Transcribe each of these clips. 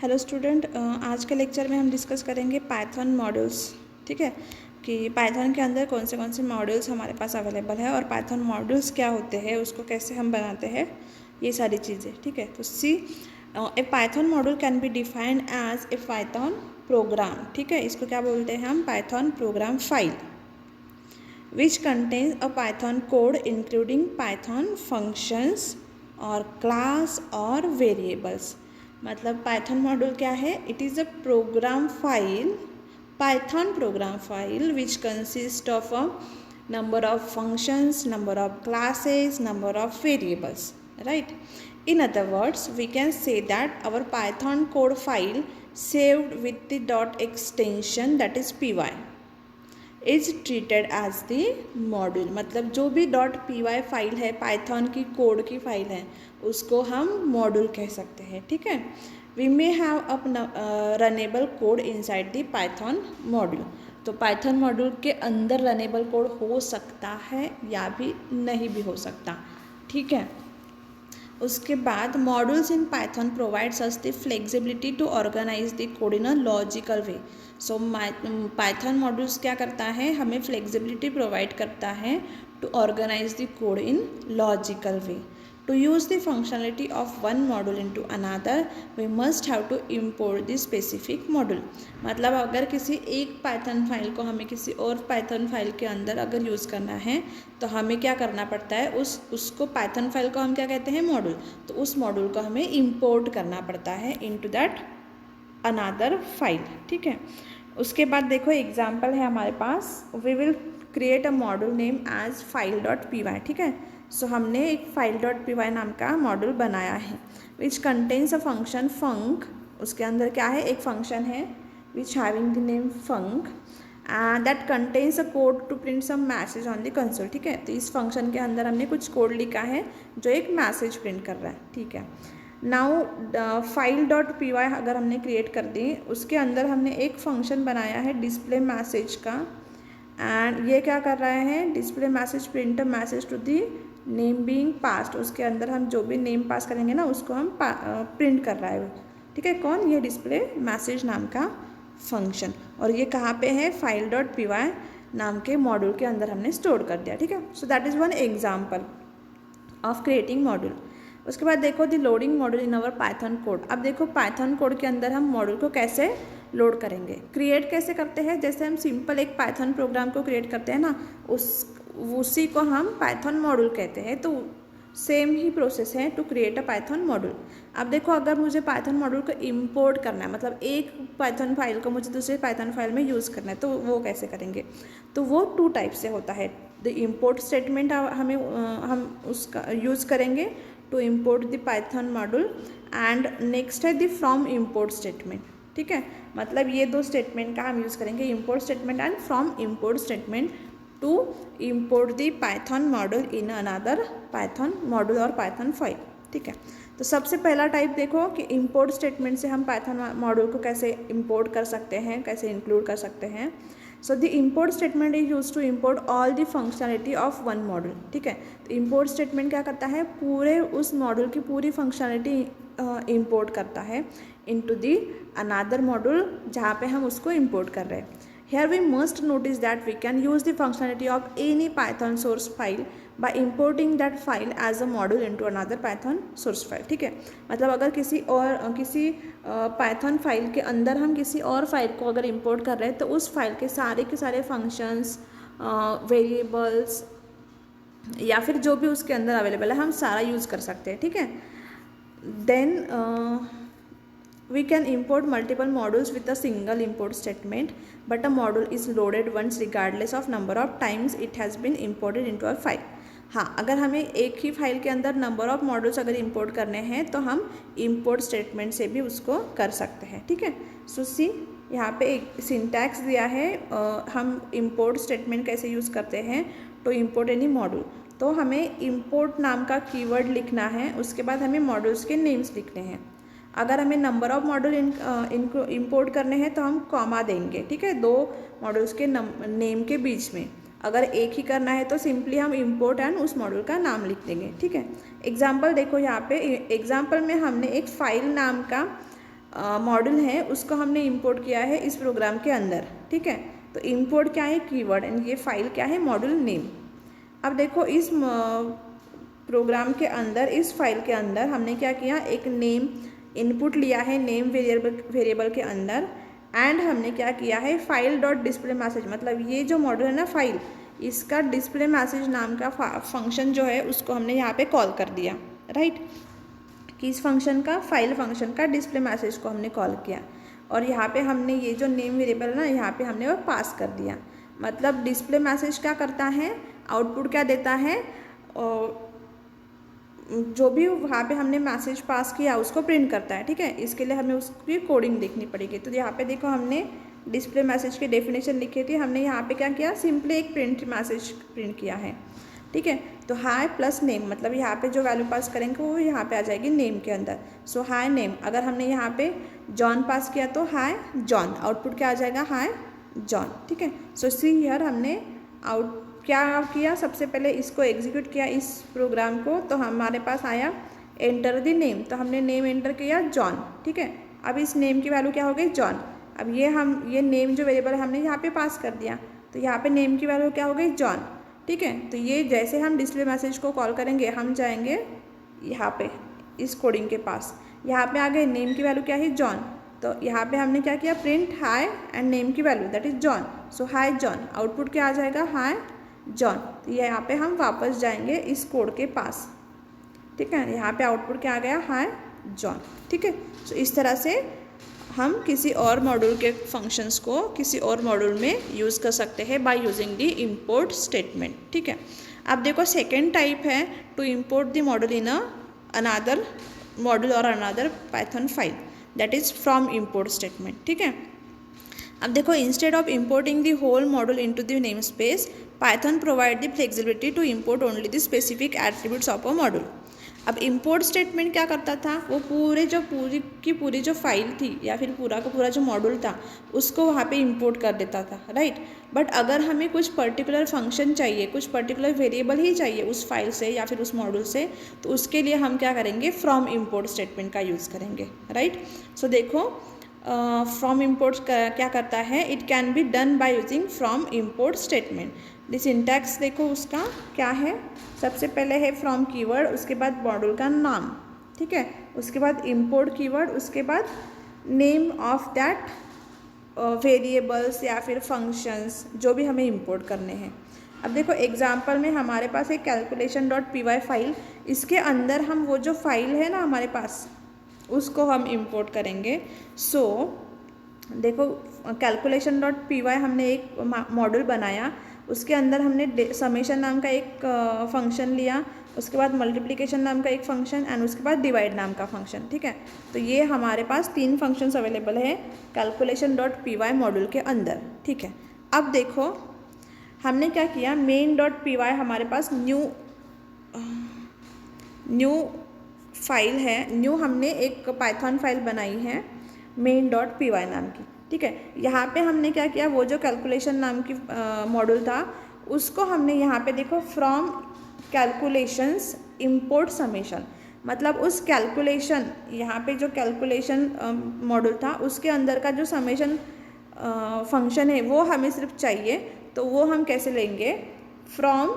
Hello student, आज के lecture में हम डिस्कस करेंगे पाइथन मॉड्यूल्स। ठीक है कि पाइथन के अंदर कौन से मॉड्यूल्स हमारे पास अवेलेबल है और पाइथन मॉड्यूल्स क्या होते हैं, उसको कैसे हम बनाते हैं, ये सारी चीज़ें। ठीक है, तो see a Python module can be defined as a Python program. ठीक है, इसको क्या बोलते हैं हम? Python program file which contains a Python code including Python functions और class और variables। मतलब Python मॉड्यूल क्या है? It is a program file, Python program file which consists of a number of functions, number of classes, number of variables, right? In other words, we can say that our Python code file saved with the dot extension, that is py, is treated as the module. मतलब जो भी dot P Y file है, Python की code की file है, उसको हम module कह सकते हैं। ठीक है, we may have up runnable code inside the Python module. तो पाइथन मॉड्यूल के अंदर रनेबल कोड हो सकता है या भी नहीं भी हो सकता। ठीक है, उसके बाद modules in Python provides us the flexibility to organise the code in a logical way. So Python modules क्या करता है? हमें फ्लेक्सिबिलिटी प्रोवाइड करता है to organise the code in logical way. To use the functionality of one module into another we must have to import the specific module. मतलब अगर किसी एक पाइथन फाइल को हमें किसी और पाइथन फाइल के अंदर अगर यूज़ करना है तो हमें क्या करना पड़ता है? उसको पाइथन फाइल को हम क्या कहते हैं? मॉड्यूल। तो उस मॉड्यूल को हमें इम्पोर्ट करना पड़ता है इनटू दैट अनदर फाइल। ठीक है, उसके बाद देखो एग्जाम्पल है हमारे पास। We will create a module name as file dot P Y. ठीक है, सो हमने एक फाइल डॉट पी वाई नाम का मॉड्यूल बनाया है विच कंटेन्स अ फंक्शन फंक। उसके अंदर क्या है? एक फंक्शन है which having the name func and that contains a code to print some message on the console. ठीक है, तो इस फंक्शन के अंदर हमने कुछ कोड लिखा है जो एक मैसेज प्रिंट कर रहा है। ठीक है, now file dot P Y अगर हमने क्रिएट कर दी, उसके अंदर हमने एक फंक्शन बनाया है डिस्प्ले मैसेज का एंड ये क्या कर रहा है? Display message print a message to the name being passed. उसके अंदर हम जो भी नेम पास करेंगे ना, उसको हम प्रिंट कर रहा है। ठीक है, कौन? ये डिस्प्ले मैसेज नाम का फंक्शन। और ये कहाँ पे है? फाइल डॉट पी वाई नाम के मॉड्यूल के अंदर हमने स्टोर कर दिया। ठीक है, so that is one example of creating module. उसके बाद देखो the loading module in our Python code. अब देखो पाइथन कोड के अंदर हम मॉड्यूल को कैसे लोड करेंगे, क्रिएट कैसे करते हैं। जैसे हम सिंपल एक पाइथन प्रोग्राम को क्रिएट करते हैं ना, उसी को हम पाइथन मॉड्यूल कहते हैं। तो सेम ही प्रोसेस है to create a Python module. अब देखो अगर मुझे पाइथन मॉड्यूल को इंपोर्ट करना है, मतलब एक पाइथन फाइल को मुझे दूसरे पाइथन फाइल में यूज़ करना है, तो वो कैसे करेंगे? तो वो टू टाइप से होता है। द इम्पोर्ट स्टेटमेंट हम उसका यूज़ करेंगे to import the Python module and next है द फ्रॉम इम्पोर्ट स्टेटमेंट। ठीक है, मतलब ये दो स्टेटमेंट का हम यूज़ करेंगे, import statement and from import statement to import the Python module in another Python module और पाइथन फाइल। ठीक है, तो सबसे पहला टाइप देखो कि इम्पोर्ट स्टेटमेंट से हम पाइथन मॉड्यूल को कैसे इम्पोर्ट कर सकते हैं, कैसे इंक्लूड कर सकते हैं। So the import statement is use to import all the functionality of one module. ठीक है, तो इम्पोर्ट स्टेटमेंट क्या करता है? पूरे उस मॉड्यूल की पूरी फंक्शनलिटी इम्पोर्ट करता है इनटू द अनदर मॉड्यूल जहाँ पे हम उसको इम्पोर्ट कर रहे हैं। Here we must notice that we can use the functionality of any Python source file by importing that file as a module into another Python source file। ठीक है, मतलब अगर किसी Python फाइल के अंदर हम किसी और फाइल को अगर import कर रहे हैं, तो उस फाइल के सारे फंक्शंस, वेरिएबल्स या फिर जो भी उसके अंदर अवेलेबल है, हम सारा यूज़ कर सकते हैं। ठीक है, then we can import multiple modules with a single import statement, but a module is loaded once regardless of number of times it has been imported into a file। हाँ, अगर हमें एक ही फाइल के अंदर नंबर ऑफ मॉड्यूल्स अगर import करने हैं तो हम इंपोर्ट स्टेटमेंट से भी उसको कर सकते हैं। ठीक है, सो सी यहाँ पे एक सिंटैक्स दिया है, हम इंपोर्ट स्टेटमेंट कैसे यूज़ करते हैं टू इंपोर्ट एनी मॉड्यूल। तो हमें इंपोर्ट नाम का कीवर्ड लिखना है, उसके बाद हमें मॉड्यूल्स के नेम्स लिखने हैं। अगर हमें नंबर ऑफ मॉड्यूल इनको इंपोर्ट करने हैं तो हम कॉमा देंगे। ठीक है, दो मॉड्यूल्स के नेम के बीच में। अगर एक ही करना है तो सिंपली हम इंपोर्ट एंड उस मॉड्यूल का नाम लिख देंगे। ठीक है, एग्जाम्पल देखो यहाँ पे। एग्जाम्पल में हमने एक फाइल नाम का मॉड्यूल है उसको हमने इंपोर्ट किया है इस प्रोग्राम के अंदर, ठीक है। तो इंपोर्ट क्या है, कीवर्ड, एंड ये फाइल क्या है, मॉड्यूल नेम। अब देखो इस प्रोग्राम के अंदर, इस फाइल के अंदर हमने क्या किया, एक नेम इनपुट लिया है नेम वेरिएबल के अंदर, एंड हमने क्या किया है, फाइल डॉट डिस्प्ले मैसेज, मतलब ये जो मॉड्यूल है ना फाइल, इसका डिस्प्ले मैसेज नाम का फंक्शन जो है उसको हमने यहाँ पे कॉल कर दिया, राइट। कि इस फंक्शन का, फाइल फंक्शन का डिस्प्ले मैसेज को हमने कॉल किया, और यहाँ पे हमने ये जो नेम वेरिएबल है ना, यहाँ पे हमने वो पास कर दिया। मतलब डिस्प्ले मैसेज क्या करता है, आउटपुट क्या देता है, और जो भी वहाँ पे हमने मैसेज पास किया उसको प्रिंट करता है, ठीक है। इसके लिए हमें उसकी कोडिंग देखनी पड़ेगी। तो यहाँ पे देखो हमने डिस्प्ले मैसेज की डेफिनेशन लिखी थी, हमने यहाँ पे क्या किया, सिंपली एक प्रिंट मैसेज प्रिंट किया है, ठीक है। तो हाय प्लस नेम, मतलब यहाँ पे जो वैल्यू पास करेंगे वो यहाँ पे आ जाएगी नेम के अंदर। सो हाय नेम, अगर हमने यहाँ पे जॉन पास किया तो हाय जॉन, आउटपुट क्या आ जाएगा, हाय जॉन, ठीक है। सो सी हियर हमने क्या किया, सबसे पहले इसको एग्जीक्यूट किया इस प्रोग्राम को, तो हमारे पास आया एंटर द नेम, तो हमने नेम एंटर किया जॉन, ठीक है। अब इस नेम की वैल्यू क्या हो गई, जॉन। अब ये नेम जो वेरिएबल है हमने यहाँ पे पास कर दिया, तो यहाँ पे नेम की वैल्यू क्या हो गई, जॉन, ठीक है। तो ये जैसे हम डिस्प्ले मैसेज को कॉल करेंगे, हम जाएंगे यहाँ पे इस कोडिंग के पास, यहाँ पे आ गए नेम की वैल्यू क्या है, जॉन। तो यहाँ पे हमने क्या किया, प्रिंट हाय एंड नेम की value that is John, so hi John, output क्या आ जाएगा, हाय जॉन। तो ये यहाँ पे हम वापस जाएंगे इस कोड के पास, ठीक है। यहाँ पे आउटपुट क्या आ गया, हाय जॉन, ठीक है। सो इस तरह से हम किसी और मॉड्यूल के फंक्शंस को किसी और मॉड्यूल में यूज़ कर सकते हैं by using the import statement, ठीक है। अब देखो सेकेंड टाइप है to import the module in another module और another Python file, that is from import statement, ठीक है। अब देखो instead of importing the whole module into the name space, Python provide the flexibility to import only the specific attributes of a module. अब import statement क्या करता था, वो पूरी जो फाइल थी या फिर पूरा का पूरा जो मॉड्यूल था उसको वहाँ पे इंपोर्ट कर देता था, राइट। बट अगर हमें कुछ पर्टिकुलर फंक्शन चाहिए, कुछ पर्टिकुलर वेरिएबल ही चाहिए उस फाइल से या फिर उस मॉड्यूल से, तो उसके लिए हम क्या करेंगे, फ्रॉम इंपोर्ट स्टेटमेंट का यूज़ करेंगे, राइट। सो देखो फ्रॉम इंपोर्ट क्या करता है, it can be done by using from import statement. This syntax देखो उसका क्या है, सबसे पहले है फ्रॉम कीवर्ड, उसके बाद मॉड्यूल का नाम, ठीक है, उसके बाद इंपोर्ट कीवर्ड, उसके बाद नेम ऑफ दैट वेरिएबल्स या फिर फंक्शंस जो भी हमें इंपोर्ट करने हैं। अब देखो एग्जांपल में हमारे पास एक calculation.py फाइल, इसके अंदर हम वो जो फाइल है ना हमारे पास उसको हम इंपोर्ट करेंगे। सो देखो calculation.py हमने एक मॉड्यूल बनाया, उसके अंदर हमने समेशन नाम का एक फंक्शन लिया, उसके बाद मल्टीप्लिकेशन नाम का एक फंक्शन एंड उसके बाद डिवाइड नाम का फंक्शन, ठीक है। तो ये हमारे पास 3 फंक्शंस अवेलेबल है calculation.py मॉड्यूल के अंदर, ठीक है। अब देखो हमने क्या किया, main.py हमारे पास न्यू फाइल है, न्यू हमने एक पाइथन फाइल बनाई है main.py नाम की, ठीक है। यहाँ पे हमने क्या किया, वो जो कैलकुलेशन नाम की मॉड्यूल था उसको हमने यहाँ पे देखो फ्रॉम कैलकुलेशंस इंपोर्ट समेशन, मतलब उस कैलकुलेशन, यहाँ पे जो कैलकुलेशन मॉड्यूल था उसके अंदर का जो समेशन फंक्शन है वो हमें सिर्फ चाहिए, तो वो हम कैसे लेंगे, फ्रॉम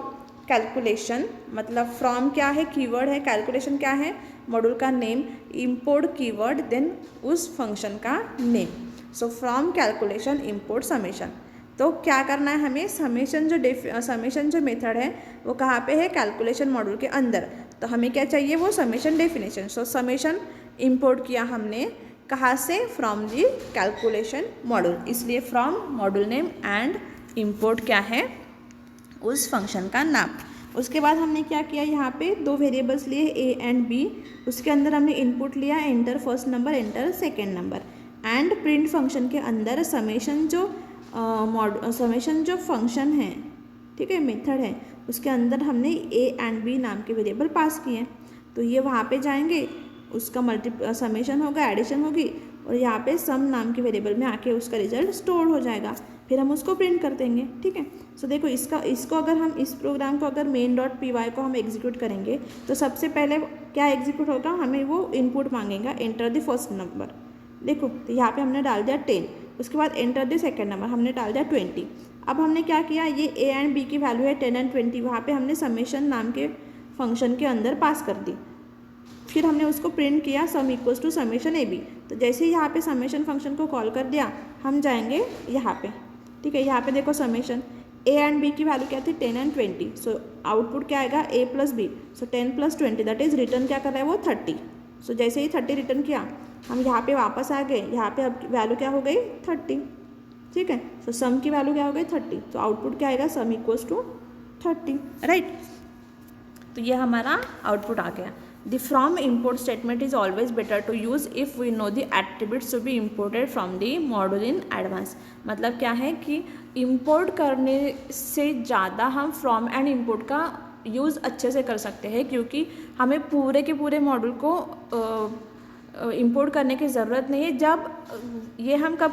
कैलकुलेशन, मतलब फ्रॉम क्या है, कीवर्ड है, कैलकुलेशन क्या है, मॉड्यूल का नेम, इंपोर्ट कीवर्ड, देन उस फंक्शन का name. So from calculation import summation. तो क्या करना है हमें, समेशन जो मेथड है वो कहाँ पे है, कैलकुलेशन मॉड्यूल के अंदर। तो हमें क्या चाहिए, वो समेशन डेफिनेशन। सो समेशन इंपोर्ट किया हमने कहाँ से, फ्रॉम दी कैलकुलेशन मॉड्यूल, इसलिए from module name and import क्या है, उस फंक्शन का नाम। उसके बाद हमने क्या किया, यहाँ पे 2 वेरिएबल्स लिए a एंड b, उसके अंदर हमने इनपुट लिया enter first number, enter second number, and print function के अंदर समेशन जो फंक्शन है, ठीक है, मेथड है, उसके अंदर हमने a एंड b नाम के वेरिएबल पास किए। तो ये वहाँ पे जाएंगे, उसका समेशन होगा, एडिशन होगी, और यहाँ पे सम नाम के वेरिएबल में आके उसका रिजल्ट स्टोर हो जाएगा, फिर हम उसको प्रिंट कर देंगे, ठीक है। सो देखो इसको अगर हम इस प्रोग्राम को अगर main.py को हम एग्जीक्यूट करेंगे तो सबसे पहले क्या एग्जीक्यूट होगा, हमें वो इनपुट मांगेगा, एंटर द फर्स्ट नंबर, देखो तो यहाँ पे हमने डाल दिया 10, उसके बाद एंटर द सेकेंड नंबर हमने डाल दिया 20। अब हमने क्या किया, ये ए एंड बी की वैल्यू है 10 एंड 20, वहाँ पे हमने समेशन नाम के फंक्शन के अंदर पास कर दी। फिर हमने उसको प्रिंट किया sum equals to summation A B. तो जैसे ही यहाँ पे समेशन फंक्शन को कॉल कर दिया, हम जाएंगे यहाँ पे, ठीक है। यहाँ पे देखो समेशन ए एंड बी की वैल्यू क्या थी 10 एंड 20, सो आउटपुट क्या आएगा A plus B, so 10 plus 20 that is return क्या कर रहा है वो 30। सो जैसे ही 30 रिटर्न किया, हम यहाँ पे वापस आ गए, यहाँ पे अब वैल्यू क्या हो गई 30, ठीक है। सो सम की वैल्यू क्या हो गई 30, तो आउटपुट क्या आएगा सम इक्वल्स टू 30, राइट। तो ये हमारा आउटपुट आ गया। The from import statement is always better to use if we know the attributes to be imported from the module in advance. मतलब क्या है कि इम्पोर्ट करने से ज़्यादा हम फ्रॉम एंड इम्पोर्ट का यूज़ अच्छे से कर सकते हैं, क्योंकि हमें पूरे के पूरे मॉड्यूल को इंपोर्ट करने की ज़रूरत नहीं है। जब ये हम कब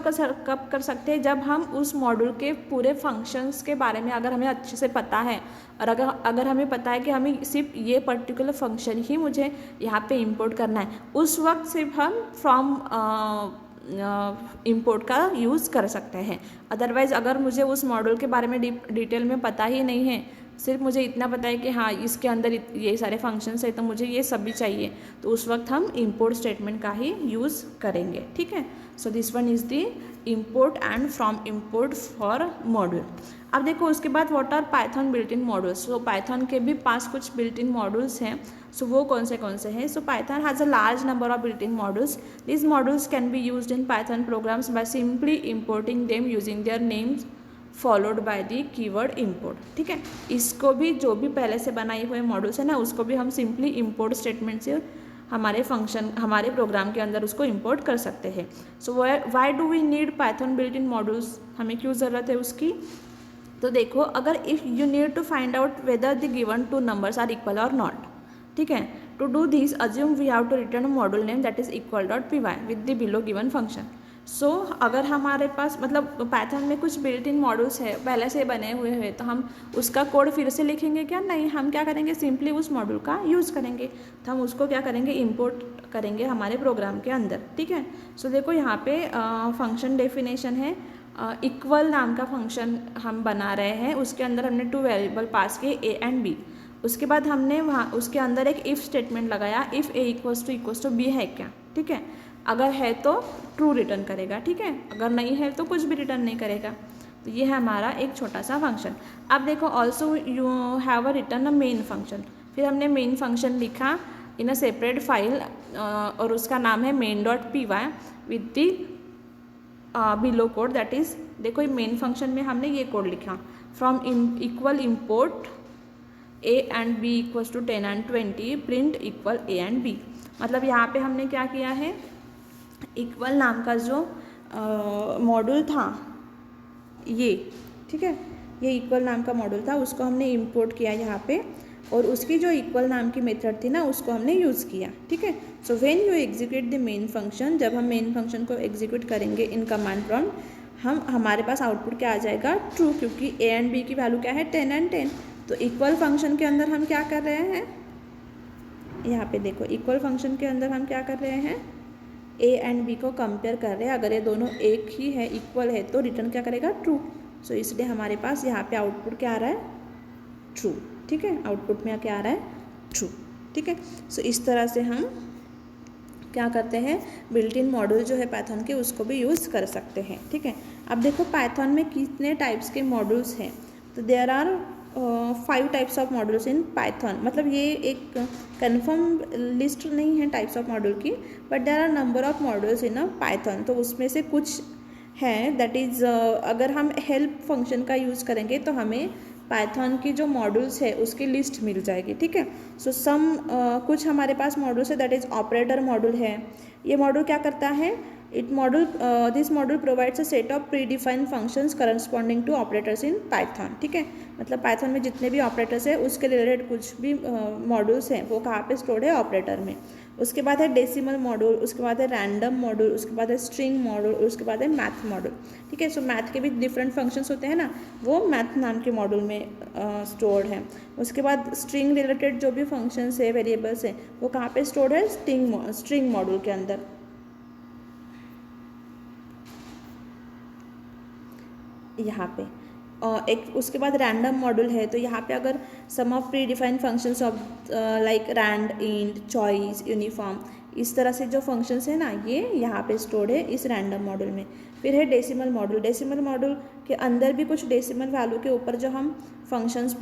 कर सकते हैं, जब हम उस मॉड्यूल के पूरे फंक्शंस के बारे में अगर हमें अच्छे से पता है, और अगर हमें पता है कि हमें सिर्फ ये पर्टिकुलर फंक्शन ही मुझे यहाँ पे इंपोर्ट करना है, उस वक्त सिर्फ हम फ्रॉम इंपोर्ट का यूज़ कर सकते हैं। अदरवाइज़ अगर मुझे उस मॉड्यूल के बारे में डिटेल में पता ही नहीं है, सिर्फ मुझे इतना पता है कि हाँ इसके अंदर ये सारे फंक्शंस है तो मुझे ये सभी चाहिए, तो उस वक्त हम इंपोर्ट स्टेटमेंट का ही यूज़ करेंगे, ठीक है। So this one is the import and from import for module. अब देखो उसके बाद what are Python built in modules. सो पाइथन के भी पास कुछ बिल्ट इन मॉड्यूल्स हैं। सो वो कौन से हैं। So Python has a large number of built in modules. This modules can be used in Python programs by simply importing them using their names followed by the keyword import, ठीक है। इसको भी जो भी पहले से बनाए हुए मॉड्यूल्स है ना, उसको भी हम सिंपली इंपोर्ट स्टेटमेंट से हमारे फंक्शन हमारे प्रोग्राम के अंदर उसको इंपोर्ट कर सकते हैं। So why do we need Python built in modules, हमें क्यों ज़रूरत है उसकी। तो देखो अगर if you need to find out whether the given two numbers are equal or not, ठीक है। To do this assume we have to return module name that is equal dot P Y with the below given function. So अगर हमारे पास मतलब Python में कुछ built in modules है पहले से बने हुए हैं, तो हम उसका कोड फिर से लिखेंगे क्या, नहीं, हम क्या करेंगे सिंपली उस मॉड्यूल का यूज़ करेंगे। तो हम उसको क्या करेंगे इंपोर्ट करेंगे हमारे प्रोग्राम के अंदर, ठीक है। सो देखो यहाँ पे फंक्शन डेफिनेशन है, इक्वल नाम का फंक्शन हम बना रहे हैं, उसके अंदर हमने 2 वेरिएबल पास किए ए एंड बी। उसके बाद हमने वहाँ उसके अंदर एक इफ़ स्टेटमेंट लगाया, if A equals to B है क्या, ठीक है। अगर है तो ट्रू रिटर्न करेगा, ठीक है, अगर नहीं है तो कुछ भी रिटर्न नहीं करेगा। तो ये है हमारा एक छोटा सा फंक्शन। अब देखो also you have a return a main function. फिर हमने मेन फंक्शन लिखा इन अ सेपरेट फाइल और उसका नाम है main dot P Y with the below code that is, देखो मेन फंक्शन में हमने ये कोड लिखा from equal import A and B equals to 10 and 20 print equal A and B. मतलब यहाँ पे हमने क्या किया है, इक्वल नाम का जो मॉड्यूल था ये, ठीक है, ये इक्वल नाम का मॉड्यूल था, उसको हमने इंपोर्ट किया यहाँ पे, और उसकी जो इक्वल नाम की मेथड थी ना उसको हमने यूज़ किया, ठीक है। So when you execute the main function, जब हम मेन फंक्शन को एग्जीक्यूट करेंगे इन कमांड प्रॉम्प्ट, हमारे पास आउटपुट क्या आ जाएगा ट्रू, क्योंकि ए एंड बी की वैल्यू क्या है 10 एंड 10। तो इक्वल फंक्शन के अंदर हम क्या कर रहे हैं, यहाँ पे देखो इक्वल फंक्शन के अंदर हम क्या कर रहे हैं, ए एंड बी को कंपेयर कर रहे हैं। अगर ये दोनों एक ही है, इक्वल है, तो रिटर्न क्या करेगा ट्रू। सो इसलिए हमारे पास यहाँ पे आउटपुट क्या आ रहा है ट्रू, ठीक है, आउटपुट में क्या आ रहा है ट्रू, ठीक है। सो इस तरह से हम क्या करते हैं, बिल्ट इन मॉड्यूल जो है पाइथन के उसको भी यूज़ कर सकते हैं, ठीक है। अब देखो पाइथन में कितने टाइप्स के मॉड्यूल्स हैं, तो there are 5 types of modules in Python. मतलब ये एक कन्फर्म लिस्ट नहीं है टाइप्स ऑफ मॉड्यूल की, but there are number of modules in a Python. तो उसमें से कुछ हैं दैट इज़ अगर हम हेल्प फंक्शन का यूज़ करेंगे तो हमें पाइथन की जो मॉड्यूल्स है उसकी लिस्ट मिल जाएगी, ठीक है। सो कुछ हमारे पास मॉड्यूल्स है दैट इज़ ऑपरेटर मॉड्यूल है। ये मॉड्यूल क्या करता है, this module provides a set of predefined functions corresponding to operators in Python, ठीक है। मतलब पाइथन में जितने भी ऑपरेटर्स है उसके रिलेटेड कुछ भी मॉड्यूल्स हैं वो कहाँ पे स्टोर्ड है, ऑपरेटर में। उसके बाद है डेसिमल मॉड्यूल, उसके बाद है रैंडम मॉड्यूल, उसके बाद है स्ट्रिंग मॉड्यूल, उसके बाद है मैथ मॉड्यूल, ठीक है। सो मैथ के भी डिफरेंट फंक्शंस होते हैं ना, वो मैथ नाम के मॉड्यूल में स्टोर्ड है। उसके बाद स्ट्रिंग रिलेटेड जो भी फंक्शंस है, वेरिएबल्स हैं, वो कहाँ पे स्टोर्ड है, स्ट्रिंग मॉड्यूल के अंदर। यहाँ पे। एक उसके बाद रैंडम मॉड्यूल है, तो यहाँ पे अगर some of predefined functions of like rand, int, choice, uniform, इस तरह से जो फंक्शंस है ना, ये यहाँ पे स्टोर्ड है इस रैंडम मॉड्यूल में। फिर है डेसिमल मॉड्यूल। डेसिमल मॉड्यूल के अंदर भी कुछ डेसिमल वैल्यू के ऊपर जो हम फंक्शंस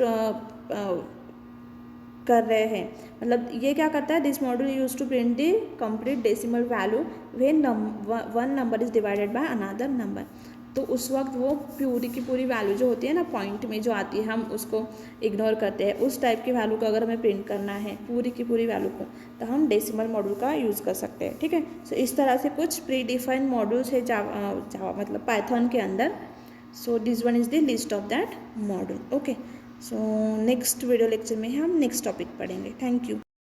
कर रहे हैं, मतलब ये क्या करता है, this module use to print the complete decimal value when one number is divided by another number. तो उस वक्त वो पूरी की पूरी वैल्यू जो होती है ना, पॉइंट में जो आती है, हम उसको इग्नोर करते हैं। उस टाइप की वैल्यू को अगर हमें प्रिंट करना है, पूरी की पूरी वैल्यू को, तो हम डेसिमल मॉड्यूल का यूज़ कर सकते हैं। ठीक है, सो इस तरह से कुछ प्री डिफाइंड मॉड्यूल्स है जावा मतलब पाइथन के अंदर। सो this one is the list of that module. Okay, so next video lecture में हम नेक्स्ट टॉपिक पढ़ेंगे। Thank you.